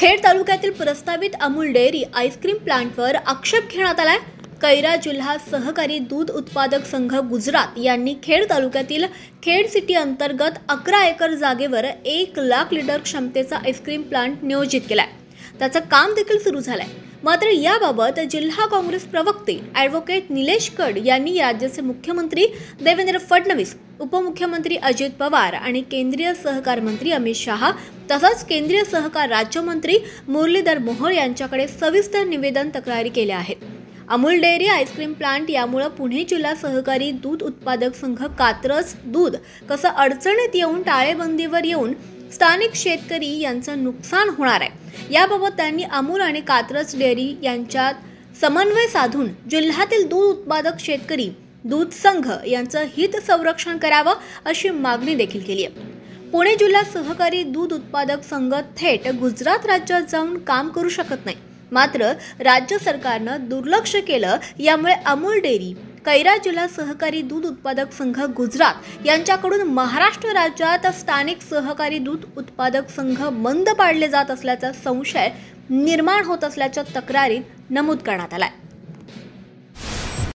खेड तालुक्यातील प्रस्तावित Amul dairy ice cream प्लांटवर आक्षेप घेण्यात आलाय। कैरा जिल्हा सहकारी दूध उत्पादक संघ गुजरात यांनी खेड तालुक्यातील खेड सिटी अंतर्गत 11 एकर जागेवर 1 लाख लिटर क्षमतेचा आईस्क्रीम प्लांट नियोजित केलाय। त्याचं काम देखील सुरू झालंय। मात्र याबाबत जिल्हा काँग्रेस प्रवक्ते ॲडव्होकेट निलेश कड यांनी राज्याचे मुख्यमंत्री देवेंद्र फडणवीस, उपमुख्यमंत्री अजित पवार आणि केंद्रीय सहकार मंत्री अमित शहा तसंच केंद्रीय सहकार राज्यमंत्री मुरलीधर मोहोळ यांच्याकडे सविस्तर निवेदन तक्रारी केल्या आहेत। अमूल डेअरी आईस्क्रीम प्लांट यामुळे पुणे जिल्हा सहकारी दूध उत्पादक संघ कात्रज दूध कसं अडचणीत येऊन टाळेबंदीवर येऊन स्थानिक शेतकरी यांचं नुकसान होणार आहे। याबाबत त्यांनी अमूल आणि कात्रज डेअरी यांच्यात समन्वय साधून जिल्ह्यातील दूध उत्पादक शेतकरी दूध संघ यांचं हित संरक्षण करावं अशी मागणी देखील केली आहे। पुणे जिल्हा सहकारी दूध उत्पादक संघ थेट गुजरात राज्यात जाऊन काम करू शकत नाही। मात्र राज्य सरकारनं दुर्लक्ष केलं, यामुळे अमूल डेअरी कैरा जिल्हा सहकारी दूध उत्पादक संघ गुजरात यांच्याकडून महाराष्ट्र राज्यात स्थानिक सहकारी दूध उत्पादक संघ बंद पाडले जात असल्याचा संशय निर्माण होत असल्याच्या तक्रारीत नमूद करण्यात आलाय।